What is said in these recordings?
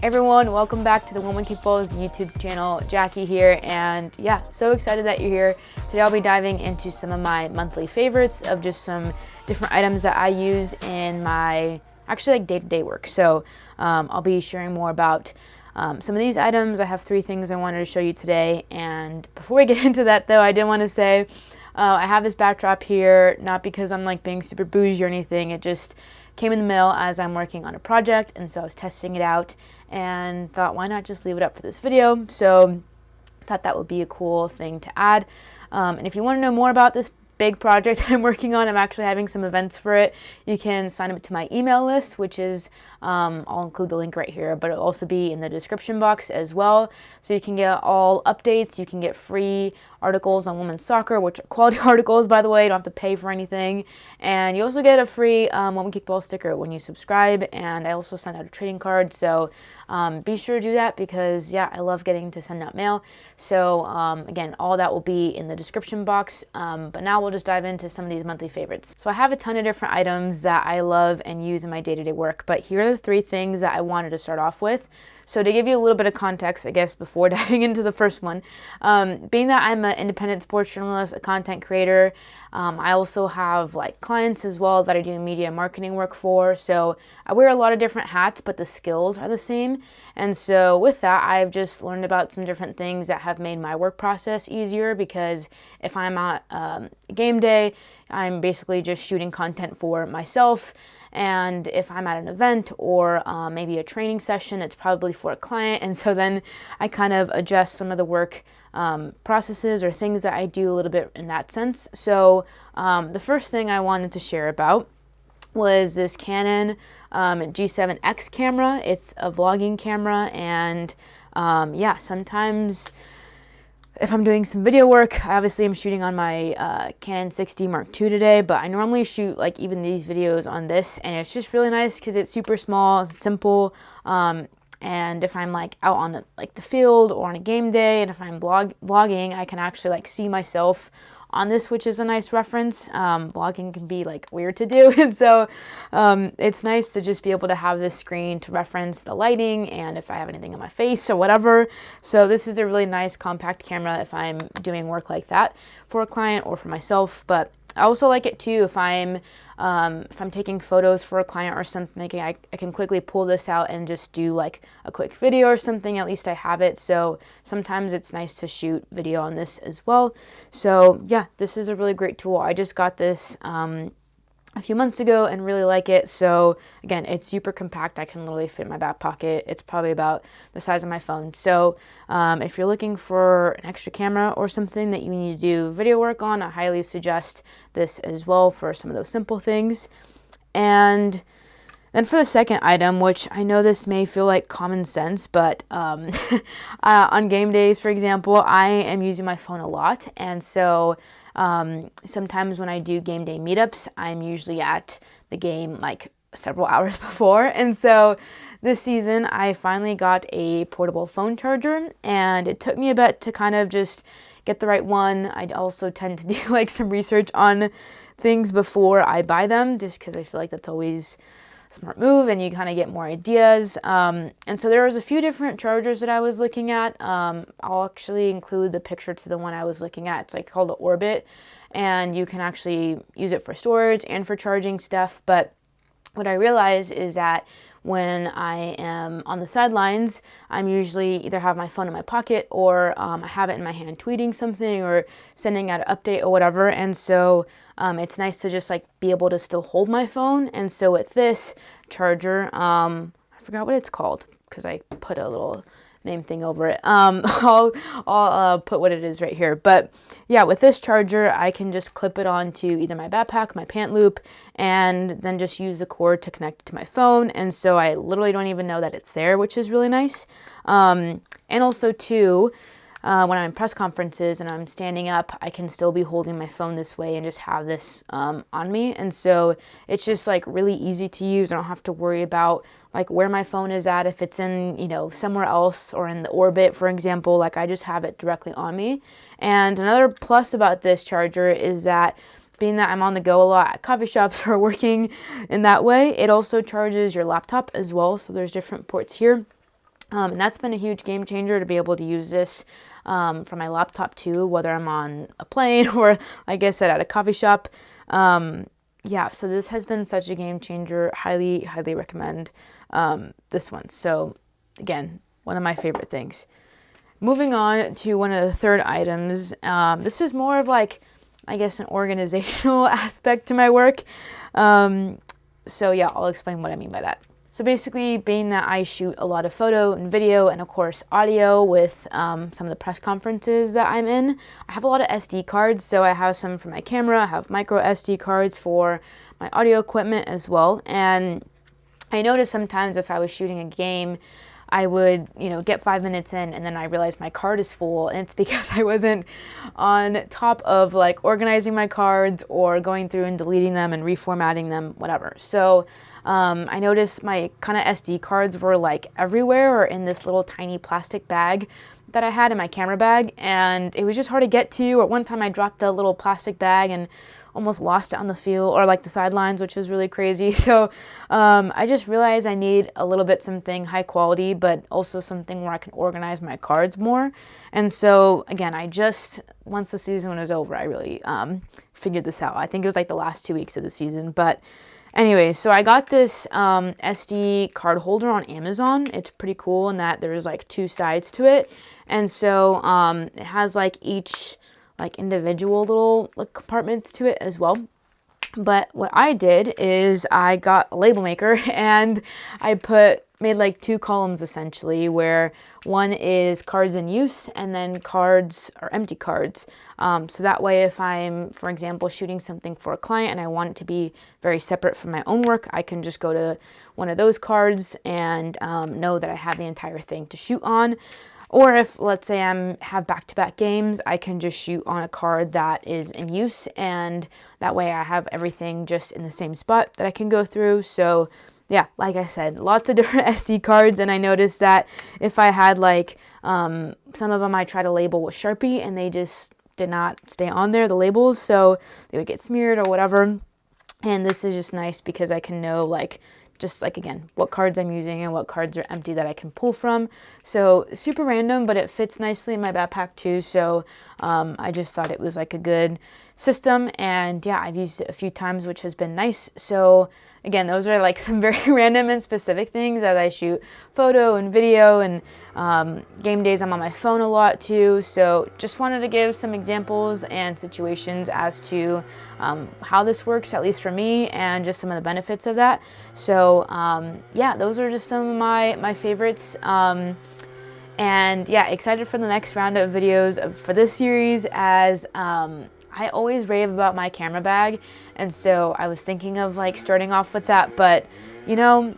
Everyone, welcome back to the Woman People's YouTube channel. Jackie here, and yeah, so excited that you're here. Today I'll be diving into some of my monthly favorites of just some different items that I use in my day-to-day work. So I'll be sharing more about some of these items. I have 3 things I wanted to show you today, and before we get into that though, I did want to say I have this backdrop here, not because I'm like being super bougie or anything. It just came in the mail as I'm working on a project, and so I was testing it out and thought, why not just leave it up for this video? So thought that would be a cool thing to add. And if you want to know more about this big project that I'm working on, I'm actually having some events for it. You can sign up to my email list, which is, I'll include the link right here, but it'll also be in the description box as well. So you can get all updates. You can get free articles on women's soccer, which are quality articles, by the way. You don't have to pay for anything. And you also get a free Woman Kickball sticker when you subscribe. And I also send out a trading card. So be sure to do that because, yeah, I love getting to send out mail. So again, all that will be in the description box. But now we'll just dive into some of these monthly favorites. So I have a ton of different items that I love and use in my day-to-day work, but here are the 3 things that I wanted to start off with. So to give you a little bit of context, I guess, before diving into the first one, being that I'm an independent sports journalist, a content creator, I also have like clients as well that I do media marketing work for. So I wear a lot of different hats, but the skills are the same. And so with that, I've just learned about some different things that have made my work process easier, because if I'm at game day, I'm basically just shooting content for myself. And if I'm at an event or maybe a training session, it's probably for a client. And so then I kind of adjust some of the work processes or things that I do a little bit in that sense. So the first thing I wanted to share about was this Canon G7X camera. It's a vlogging camera, and yeah, sometimes if I'm doing some video work, obviously I'm shooting on my Canon 6D Mark II today, but I normally shoot like even these videos on this, and it's just really nice because it's super small, it's simple, and if I'm like out on the field or on a game day, and if I'm vlogging, I can actually like see myself on this, which is a nice reference. Vlogging can be like weird to do, and so it's nice to just be able to have this screen to reference the lighting and if I have anything on my face or whatever. So this is a really nice compact camera if I'm doing work like that for a client or for myself. But I also like it too if I'm taking photos for a client or something. I can quickly pull this out and just do like a quick video or something. At least I have it. So sometimes it's nice to shoot video on this as well. So yeah, this is a really great tool. I just got this a few months ago and really like it. So again, it's super compact. I can literally fit in my back pocket. It's probably about the size of my phone. So if you're looking for an extra camera or something that you need to do video work on, I highly suggest this as well for some of those simple things. And then for the second item, which I know this may feel like common sense, but on game days, for example, I am using my phone a lot. And so sometimes when I do game day meetups, I'm usually at the game like several hours before. And so this season, I finally got a portable phone charger, and it took me a bit to kind of just get the right one. I also tend to do like some research on things before I buy them, just because I feel like that's always smart move and you kind of get more ideas. And so there was a few different chargers that I was looking at. I'll actually include the picture to the one I was looking at. It's like called the Orbit, and you can actually use it for storage and for charging stuff. But what I realized is that when I am on the sidelines, I'm usually either have my phone in my pocket or I have it in my hand tweeting something or sending out an update or whatever. And so it's nice to just like be able to still hold my phone. And so with this charger, I forgot what it's called because I put a little name thing over it. I'll put what it is right here. But yeah, with this charger, I can just clip it onto either my backpack, my pant loop, and then just use the cord to connect it to my phone. And so I literally don't even know that it's there, which is really nice. And also too, when I'm in press conferences and I'm standing up, I can still be holding my phone this way and just have this on me. And so it's just like really easy to use. I don't have to worry about like where my phone is at, if it's in, you know, somewhere else or in the Orbit, for example. Like I just have it directly on me. And another plus about this charger is that being that I'm on the go a lot at coffee shops or working in that way, it also charges your laptop as well. So there's different ports here. And that's been a huge game changer to be able to use this from my laptop too, whether I'm on a plane or, like I said, at a coffee shop. Yeah, so this has been such a game changer. Highly, highly recommend this one. So again, one of my favorite things. Moving on to one of the third items. This is more of like, I guess, an organizational aspect to my work. So yeah, I'll explain what I mean by that. So basically, being that I shoot a lot of photo and video and of course audio with some of the press conferences that I'm in, I have a lot of SD cards. So I have some for my camera, I have micro SD cards for my audio equipment as well. And I noticed sometimes if I was shooting a game, I would, get 5 minutes in and then I realized my card is full, and it's because I wasn't on top of like organizing my cards or going through and deleting them and reformatting them, whatever. So I noticed my kind of SD cards were like everywhere or in this little tiny plastic bag that I had in my camera bag, and it was just hard to get to. At one time I dropped the little plastic bag and almost lost it on the field or like the sidelines, which was really crazy. So I just realized I need a little bit something high quality, but also something where I can organize my cards more. And so again, once the season was over, I really figured this out. I think it was like the last 2 weeks of the season. But anyway, so I got this SD card holder on Amazon. It's pretty cool in that there's like 2 sides to it. And so it has like each like individual little compartments to it as well. But what I did is I got a label maker and I made like 2 columns essentially, where one is cards in use and then cards or empty cards. So that way if I'm, for example, shooting something for a client and I want it to be very separate from my own work, I can just go to one of those cards and know that I have the entire thing to shoot on. Or if, let's say, have back-to-back games, I can just shoot on a card that is in use, and that way I have everything just in the same spot that I can go through. So yeah, like I said, lots of different SD cards, and I noticed that if I had like some of them I try to label with Sharpie and they just did not stay on there, the labels, so they would get smeared or whatever. And this is just nice because I can know again, what cards I'm using and what cards are empty that I can pull from. So super random, but it fits nicely in my backpack too. So I just thought it was like a good system, and yeah, I've used it a few times, which has been nice. So again, those are like some very random and specific things as I shoot photo and video, and game days I'm on my phone a lot too. So just wanted to give some examples and situations as to how this works, at least for me, and just some of the benefits of that. So yeah, those are just some of my favorites. And yeah, excited for the next round of videos for this series, as I always rave about my camera bag, and so I was thinking of like starting off with that, but I'm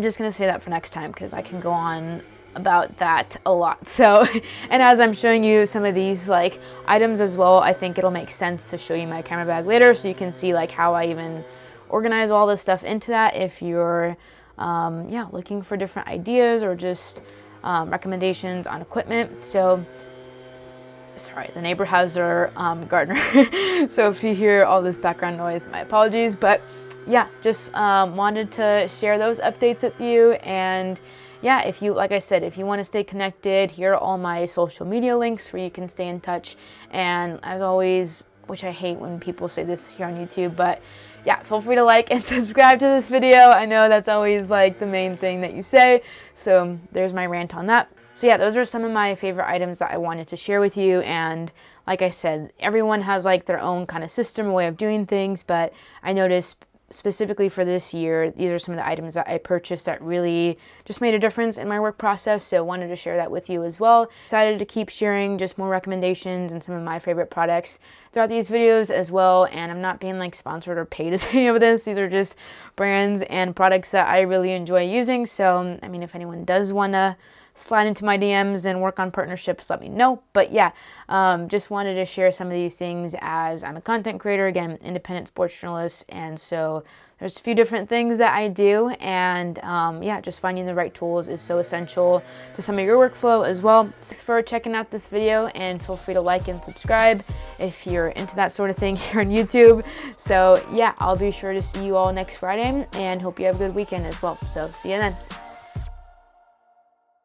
just gonna say that for next time because I can go on about that a lot. So, and as I'm showing you some of these like items as well, I think it'll make sense to show you my camera bag later, so you can see like how I even organize all this stuff into that if you're looking for different ideas or just recommendations on equipment. So sorry, the neighbor has their gardener. So if you hear all this background noise, my apologies. But yeah, just wanted to share those updates with you. And yeah, like I said, if you want to stay connected, here are all my social media links where you can stay in touch. And as always, which I hate when people say this here on YouTube, but yeah, feel free to like and subscribe to this video. I know that's always like the main thing that you say. So there's my rant on that. So yeah, those are some of my favorite items that I wanted to share with you. And like I said, everyone has like their own kind of system or way of doing things, but I noticed specifically for this year, these are some of the items that I purchased that really just made a difference in my work process. So wanted to share that with you as well. Excited to keep sharing just more recommendations and some of my favorite products throughout these videos as well. And I'm not being like sponsored or paid as any of this. These are just brands and products that I really enjoy using. So, I mean, if anyone does want to slide into my DMs and work on partnerships, let me know. But yeah, just wanted to share some of these things as I'm a content creator, again, independent sports journalist. And so there's a few different things that I do. And yeah, just finding the right tools is so essential to some of your workflow as well. Thanks for checking out this video, and feel free to like and subscribe if you're into that sort of thing here on YouTube. So yeah, I'll be sure to see you all next Friday and hope you have a good weekend as well. So see you then.